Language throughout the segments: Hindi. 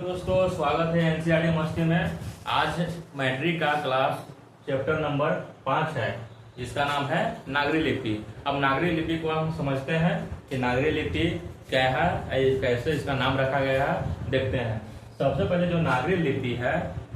दोस्तों, स्वागत है एनसीईआरटी मस्ती में। आज मैट्रिक का क्लास चैप्टर नंबर 5 है, जिसका नाम है नागरी लिपि। अब नागरी लिपि को हम समझते हैं कि नागरी लिपि क्या है, कैसे इसका नाम रखा गया है, देखते हैं। सबसे पहले जो नागरी लिपि है,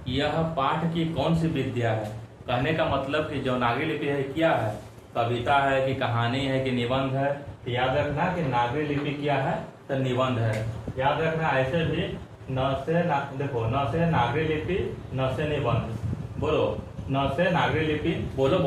यह पाठ की कौन सी विद्या है। कहने का मतलब कि जो नागरी लिपि है क्या है, कविता है कि कहानी है कि निबंध है। तो याद रखना कि नागरी लिपि क्या है, तो निबंध है। याद रखना ऐसे भी देखो न से नागरी लिपि, न से निबंध। बोलो न से नागरी लिपि, बोलो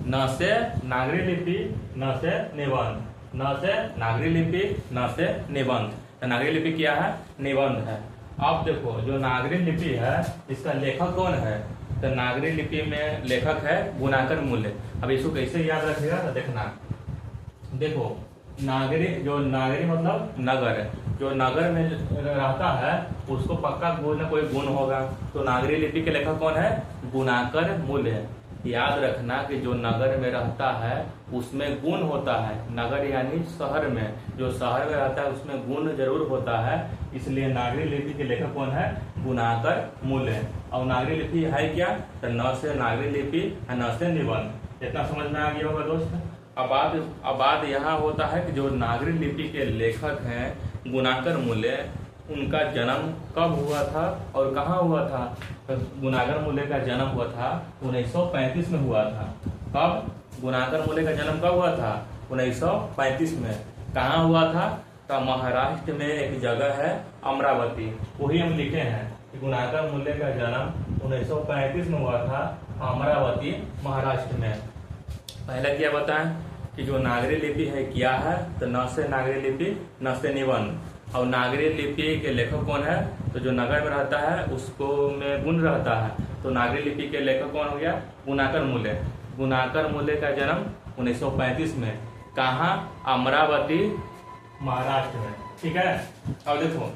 न से नागरी लिपि, न से निबंध, न से नागरी लिपि, न से निबंध। तो नागरी लिपि क्या है, निबंध है। अब देखो जो नागरी लिपि है, इसका लेखक कौन है। तो नागरी लिपि में लेखक है गुणाकर मूल्य। अब इसको कैसे याद रखेगा, तो देखना। देखो नागरी मतलब नगर, जो नगर में रहता है उसको पक्का कोई ना कोई गुण होगा। तो नागरी लिपि के लेखक कौन है, गुणाकर मूल्य। याद रखना कि जो नगर में रहता है उसमें गुण होता है। नगर यानी शहर में, जो शहर में रहता है उसमें गुण जरूर होता है। इसलिए नागरी लिपि के लेखक कौन है, गुणाकर मूल्य। और नागरी लिपि है क्या, तो न से नागरी लिपि, न से निबंध। इतना समझ में आ गया होगा दोस्त। अब बात यहाँ होता है कि जो नागरी लिपि के लेखक हैं गुणाकर मूल्य, उनका जन्म कब हुआ था और कहाँ हुआ था। तो गुणाकर मूल्य का जन्म हुआ था 1935 में हुआ था। कब गुणाकर मूल्य का जन्म कब हुआ था, 1935 में। कहाँ हुआ था, तो महाराष्ट्र में एक जगह है अमरावती, वही हम लिखे हैं कि गुणाकर मूल्य का जन्म 1935 में हुआ था अमरावती महाराष्ट्र में। पहले क्या बताएं कि जो नागरी लिपि है क्या है, तो न से नागरी लिपि, न से निबंध। और नागरी लिपि के लेखक कौन है, तो जो नगर में रहता है उसको में गुण रहता है। तो नागरी लिपि के लेखक कौन हो गया, गुणाकर मूल्य। गुणाकर मूल्य का जन्म 1935 में, कहाँ, अमरावती महाराष्ट्र में। ठीक है। अब देखो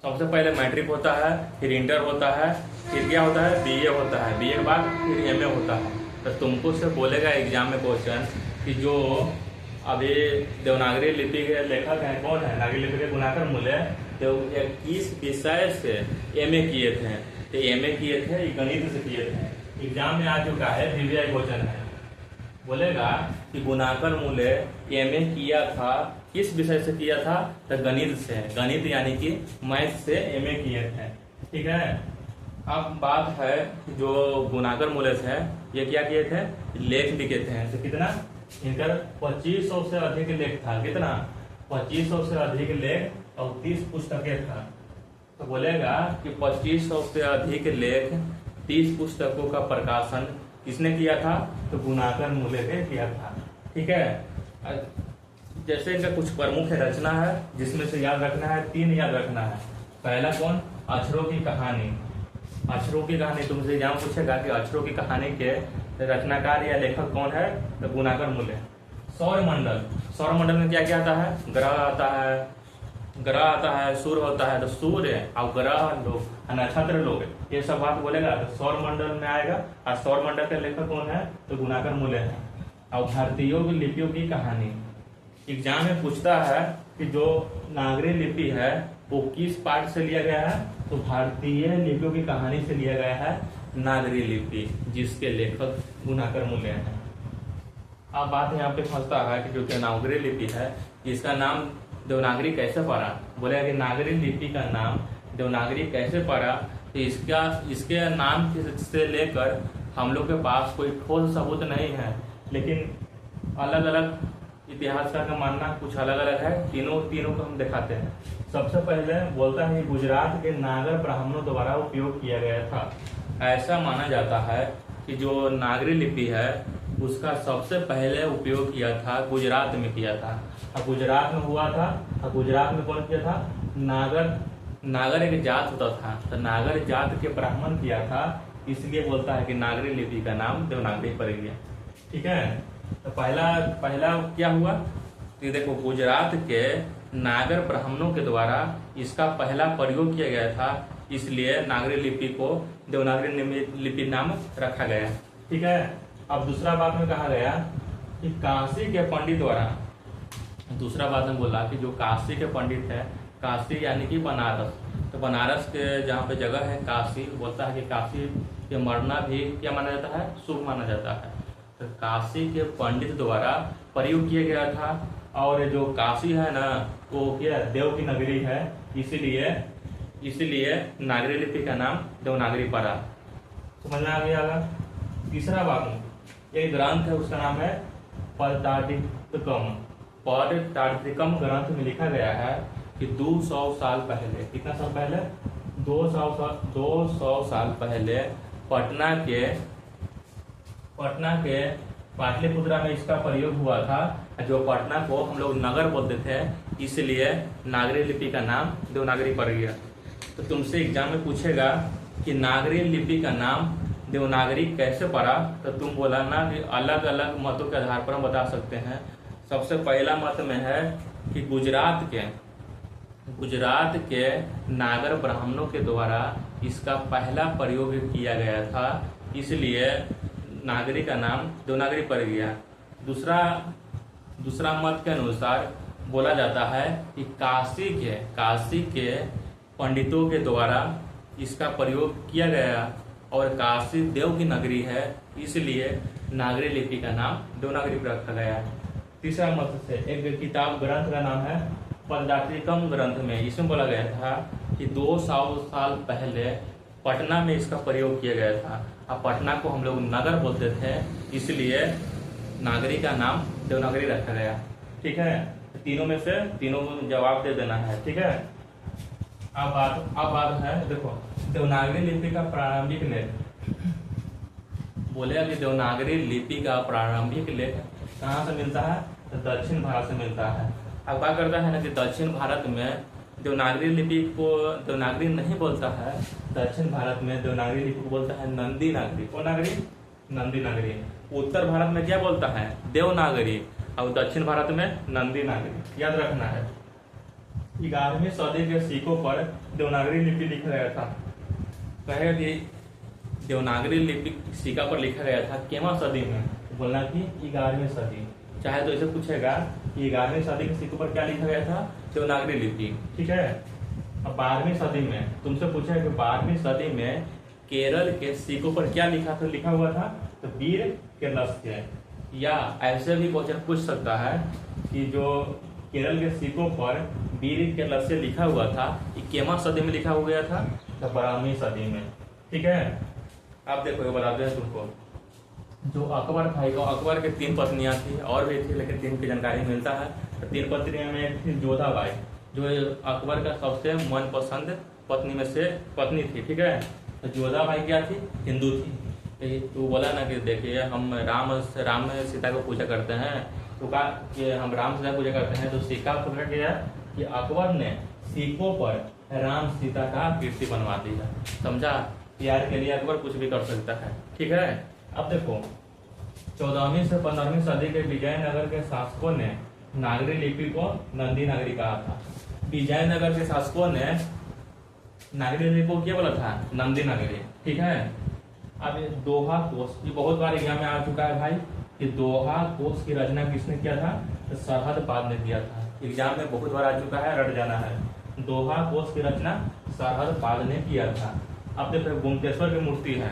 सबसे पहले मैट्रिक होता है, फिर इंटर होता है, फिर क्या होता है, बीए होता है, बीए के बाद फिर एमए होता है। तो तुमको से बोलेगा एग्जाम में क्वेश्चन कि जो अभी देवनागरी लिपि के लेखक हैं कौन है, नागरी लिपि के गुणाकर मूल्य, तो किस विषय से एमए किए थे। तो एमए किए थे गणित से किए थे। एग्जाम में आ चुका है, बीवीआई क्वेश्चन है। बोलेगा कि गुणाकर मूल्य एमए किया था, किस विषय से किया था, तो गणित से। गणित यानी कि मैथ से एमए किए थे। ठीक है। अब बात है जो गुणाकर मूल्य है, ये क्या किए थे, लेख लिखे थे। तो कितना, इनका 2500 से अधिक लेख था। कितना, 2500 से अधिक लेख और 30 पुस्तकें था। तो बोलेगा कि 2500 से अधिक लेख, 30 पुस्तकों का प्रकाशन किसने किया था, तो गुणाकर मूल्य ने किया था। ठीक है। जैसे इनका कुछ प्रमुख रचना है, जिसमें से याद रखना है, 3 याद रखना है। पहला कौन, अक्षरों की कहानी। अक्षरों की कहानी तुमसे एग्जाम पूछेगा कि अक्षरों की कहानी के रचनाकार या लेखक कौन है, तो गुणाकर मूल्य। सौर मंडल, सौर मंडल में क्या क्या आता है, ग्रह आता है, सूर्य होता है। तो सूर्य और ग्रह लोग, नक्षत्र लोग, ये सब बात बोलेगा तो सौर मंडल में आएगा। और सौर मंडल के लेखक कौन है, तो गुणाकर मूल्य है। और भारतीयों की लिपियों की कहानी, एग्जाम में पूछता है कि जो नागरी लिपि है वो किस पाठ से लिया गया है, तो भारतीय लिपियों की कहानी से लिया गया है नागरी लिपि, जिसके लेखक गुणाकर मूल्य है। अब बात यहाँ पे फंसता है कि जो देवनागरी लिपि है, इसका नाम देवनागरी कैसे पड़ा। बोलेगा कि नागरी लिपि का नाम देवनागरी कैसे पड़ा, तो इसके नाम से लेकर हम लोग के पास कोई ठोस सबूत नहीं है। लेकिन अलग अलग इतिहासकार का मानना कुछ अलग अलग है। तीनों को हम दिखाते हैं। सबसे पहले बोलता है गुजरात के नागर ब्राह्मणों द्वारा उपयोग किया गया था। ऐसा माना जाता है कि जो नागरी लिपि है उसका सबसे पहले उपयोग किया था गुजरात में किया था। और गुजरात में हुआ था, और गुजरात में कौन किया था, नागर एक जात होता था। तो नागर जात के ब्राह्मण किया था, इसलिए बोलता है कि नागरी लिपि का नाम देवनागरी पड़ गया। ठीक है। तो पहला क्या हुआ, तो देखो गुजरात के नागर ब्राह्मणों के द्वारा इसका पहला प्रयोग किया गया था, इसलिए नागरी लिपि को देवनागरी लिपि नाम रखा गया। ठीक है। अब दूसरा बात में कहा गया कि काशी के पंडित द्वारा, दूसरा बात में बोला कि जो काशी के पंडित है, काशी यानी कि बनारस, तो बनारस के जहाँ पे जगह है काशी, बोलता है कि काशी के मरना भी क्या माना जाता है, शुभ माना जाता है। तो काशी के पंडित द्वारा प्रयोग किया गया था। और जो काशी है ना वो क्या देव की नगरी है, इसीलिए नागरी लिपि का नाम देवनागरी पड़ा। समझ में आ गया। तीसरा बात, एक ग्रंथ है उसका नाम है पदातिकम। पदातिकम ग्रंथ में लिखा गया है कि 200 साल पहले, कितना साल पहले, 200 साल पहले पटना के पाटलिपुत्रा में इसका प्रयोग हुआ था। जो पटना को हम लोग नगर बोलते थे, इसलिए नागरी लिपि का नाम देवनागरी पड़ गया। तो तुमसे एग्जाम में पूछेगा कि नागरी लिपि का नाम देवनागरी कैसे पड़ा, तो तुम बोला ना कि अलग अलग मतों के आधार पर हम बता सकते हैं। सबसे पहला मत में है कि गुजरात के नागर ब्राह्मणों के द्वारा इसका पहला प्रयोग किया गया था, इसलिए नागरी का नाम देवनागरी पड़ गया। दूसरा मत के अनुसार बोला जाता है कि काशी के पंडितों के द्वारा इसका प्रयोग किया गया और काशी देव की नगरी है, इसलिए नागरी लिपि का नाम देवनागरी रखा गया। तीसरा मत से एक किताब ग्रंथ का नाम है पदातिकम ग्रंथ में, इसमें बोला गया था कि 200 साल पहले पटना में इसका प्रयोग किया गया था। अब पटना को हम लोग नगर बोलते थे, इसलिए नागरी का नाम देवनागरी रखा गया। ठीक है, तीनों में से तीनों जवाब दे देना है। ठीक है, अब बात है, देखो देवनागरी लिपि का प्रारंभिक लेख। बोले कि देवनागरी लिपि का प्रारंभिक लेख कहाँ से मिलता है, तो दक्षिण भारत से मिलता है। अब क्या करता है ना कि दक्षिण भारत में देवनागरी लिपि को देवनागरी नहीं बोलता है, दक्षिण भारत में देवनागरी लिपि को बोलता है नंदी नागरी। कौन नागरी, नंदी नागरी। उत्तर भारत में क्या बोलता है, देवनागरी, और दक्षिण भारत में नंदी नागरी। याद रखना है। 11वीं सदी के सिक्कों पर देवनागरी लिपि लिखा गया था। कहेगा कि देवनागरी लिपि सिक्का पर लिखा गया था केमा सदी में, बोलना कि 11वीं सदी। चाहे तो इसे पूछेगा कि 11वीं सदी के सिक्कों पर क्या लिखा गया था, देवनागरी लिपि। ठीक है, अब 12वीं सदी में तुमसे पूछेगा कि 12वीं सदी में केरल के सिक्कों पर क्या लिखा हुआ था, तो वीर के लक्ष्य। या ऐसे भी क्वेश्चन पूछ सकता है कि जो केरल के सिक्कों पर वीर के लक्ष्य लिखा हुआ था, ये केमा सदी में लिखा हो गया था, तो 12वीं सदी में। ठीक है, आप देखो ये बताते हैं तुमको। जो अकबर था, अकबर के 3 पत्नियां थी, और भी थी लेकिन 3 की जानकारी मिलता है। तो 3 पत्नियों में एक थी जोधाबाई, जो अकबर का सबसे मनपसंद पत्नी में से पत्नी थी। ठीक है, तो जोधाबाई क्या थी, हिंदू थी। तो बोला ना कि देखिए हम राम सीता को पूजा करते हैं, तो कहा कि हम राम सीता पूजा करते हैं, तो सिक्का पकड़ गया कि अकबर ने सिक्कों पर राम सीता का कीर्ति बनवा दिया। समझा, प्यार के लिए अकबर कुछ भी कर सकता है। ठीक है, अब देखो 14वीं से 15वीं सदी के विजयनगर के शासकों ने नागरी लिपि को नंदी नागरी कहा था। विजयनगर के शासकों ने नागरी लिपि को क्या बोला था, नंदी नागरी। ठीक है, अब ये दोहा कोश, ये बहुत बार एग्जाम में आ चुका है भाई कि दोहा कोश की रचना किसने किया था, तो सरहद पाद ने किया था। एग्जाम में बहुत बार आ चुका है, रट जाना है। दोहा कोश की रचना सरहद पाद ने किया था। अब देखो गोमतेश्वर की मूर्ति है,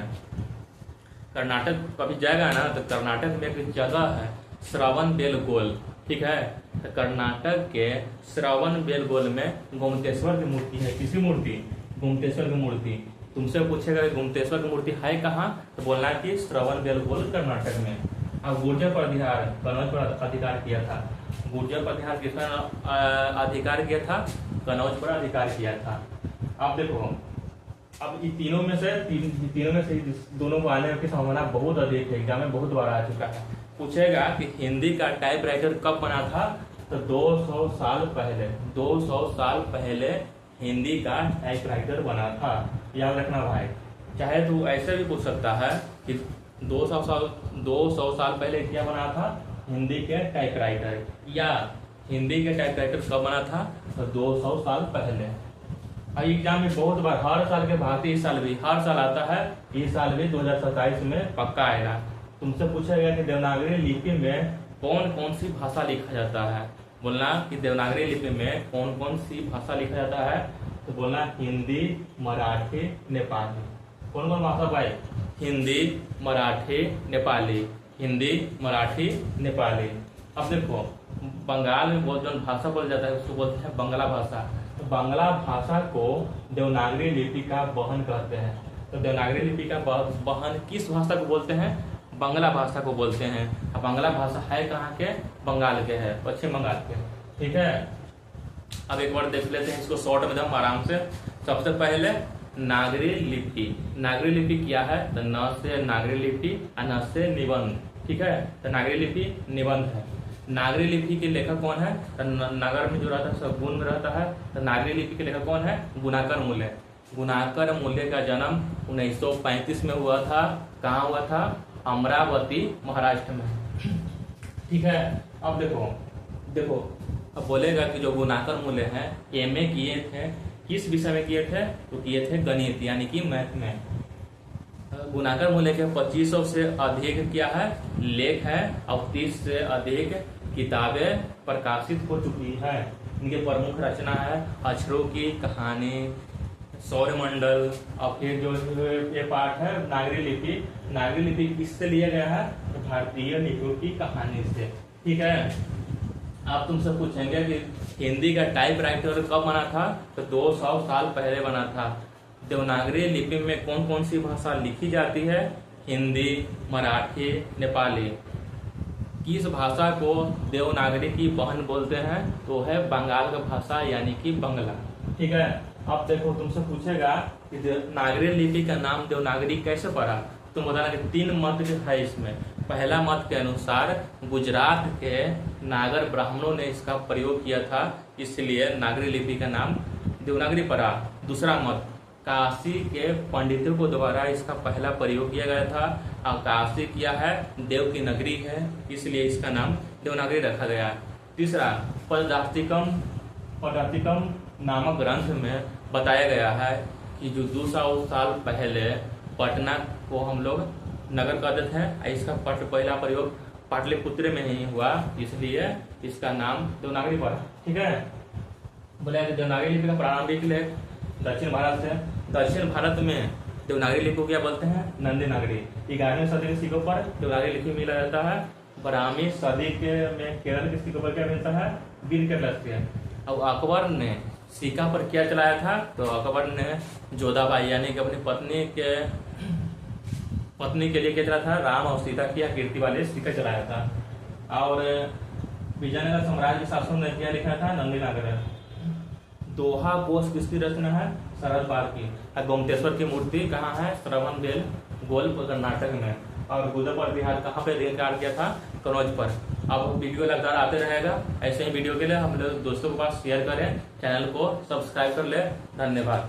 कर्नाटक कभी जाएगा ना तो कर्नाटक में एक जगह है श्रवण बेलगोल। ठीक है, तो कर्नाटक के श्रवण बेलगोल में गोमतेश्वर की मूर्ति है। किसी मूर्ति, गोमतेश्वर की मूर्ति। तुमसे पूछेगा कि गोमतेश्वर की मूर्ति है कहाँ, तो बोलना कि श्रवण बेलगोल कर्नाटक में। अब गुर्जर प्रतिहार कनौज पर अधिकार किया था। गुर्जर प्रतिहार किसने अधिकार किया था, कनौज पर अधिकार किया था। अब देखो, अब इन तीनों में से दोनों को आने की संभावना बहुत अधिक है, एग्जाम में बहुत बार आ चुका है। पूछेगा कि हिंदी का टाइपराइटर कब बना था, तो 200 साल पहले। 200 साल पहले हिंदी का टाइपराइटर बना था। याद रखना भाई। चाहे तो ऐसे भी पूछ सकता है कि 200 साल पहले क्या बना था, हिंदी के टाइपराइटर, या हिंदी के टाइपराइटर कब बना था, तो 200 साल पहले। एग्जाम में बहुत बार, हर साल के भांति इस साल भी हर साल आता है, इस साल भी 2027 में पक्का आएगा। तुमसे पूछेगा कि देवनागरी लिपि में कौन कौन सी भाषा लिखा जाता है, बोलना कि देवनागरी लिपि में कौन कौन सी भाषा लिखा जाता है, तो बोलना हिंदी, मराठी, नेपाली। कौन कौन भाषा भाई? हिंदी, मराठी, नेपाली। हिंदी, मराठी, नेपाली। अब देखो बंगाल में बहुत जन भाषा बोला जाता है उसको बोलते हैं बंगला भाषा। तो बंगला भाषा को देवनागरी लिपि का वहन कहते हैं। तो देवनागरी लिपि का वहन किस भाषा को बोलते हैं? बंगला भाषा को बोलते हैं। अब बंगला भाषा है कहाँ के? बंगाल के है, पश्चिम बंगाल के। ठीक है, अब एक बार देख लेते हैं इसको शॉर्ट में एकदम आराम से। सबसे पहले नागरी लिपि। नागरी लिपि क्या है? तो न से नागरी लिपि और न से निबंध। ठीक है, तो नागरी लिपि निबंध है। नागरी लिपि के लेखक कौन है? तो नगर में जो रहता है सगुन में रहता है। तो नागरी लिपि के लेखक कौन है? गुणाकर मूल्य। गुणाकर मूल्य का जन्म 1935 में हुआ था। कहाँ हुआ था? अमरावती, महाराष्ट्र में। ठीक है, अब देखो अब बोलेगा कि जो गुणाकर मूल्य है एमए किए थे, किस विषय में किए थे? तो किए थे गणित यानी कि मैथ में। गुणाकर मूल्य के 2500 से अधिक क्या है? लेख है और 30 से अधिक किताबें प्रकाशित हो चुकी है। इनके प्रमुख रचना है अक्षरों की कहानी, सौरमंडल, और फिर जो ये पाठ है नागरी लिपि। नागरी लिपि किससे लिया गया है? तो भारतीय लिपियों की कहानी से। ठीक है, आप तुमसे पूछेंगे कि हिंदी का टाइपराइटर कब बना था? तो 200 साल पहले बना था। देवनागरी लिपि में कौन कौन सी भाषा लिखी जाती है? हिंदी, मराठी, नेपाली। किस भाषा को देवनागरी की बहन बोलते हैं? तो है बंगाल का भाषा यानी कि बंगला। ठीक है, अब देखो तुमसे पूछेगा कि देवनागरी लिपि का नाम देवनागरी कैसे पड़ा? तुम बताना कि 3 मत है इसमें। पहला मत के अनुसार गुजरात के नागर ब्राह्मणों ने इसका प्रयोग किया था, इसलिए नागरी लिपि का नाम देवनागरी पड़ा। दूसरा मत काशी के पंडितों को द्वारा इसका पहला प्रयोग किया गया था, और काशी क्या है? देव की नगरी है, इसलिए इसका नाम देवनागरी रखा गया। तीसरा पदातिकम नामक ग्रंथ में बताया गया है कि जो 200 साल पहले पटना को हम लोग नगर कहते थे, इसका पहला प्रयोग पाटलिपुत्र में ही हुआ, इसलिए इसका नाम देवनागरी पड़ा। ठीक है, बोले देवनागरी लिपि का प्रारंभिक लेख दक्षिण भारत से। दक्षिण भारत में देवनागरी लिपि को क्या बोलते हैं? नंदी नागरी। 11वीं सदी के सिक्कों पर देवनागरी लिपि मिला जाता है। 12वीं सदी के में केरल के सिक्कों पर क्या मिलता है? वीर के लक्ष्य। और अकबर ने सिक्का पर क्या चलाया था? तो अकबर ने जोधाबाई यानी कि अपनी पत्नी के लिए क्या चला था? राम और सीता की कीर्ति वाले सिक्का चलाया था। और विजयनगर साम्राज्य शासन ने क्या लिखा था? नंदी नागरी। दोहा कोश किसकी रचना है? शरद पाल की। गोमतेश्वर की मूर्ति कहाँ है? श्रवण बेल गोल कर्नाटक में। और गुजर बिहार कहाँ पे रिकॉर्ड किया था? कनौज पर। अब वीडियो लगातार आते रहेगा, ऐसे ही वीडियो के लिए हम लोग दोस्तों के पास शेयर करें, चैनल को सब्सक्राइब कर ले। धन्यवाद।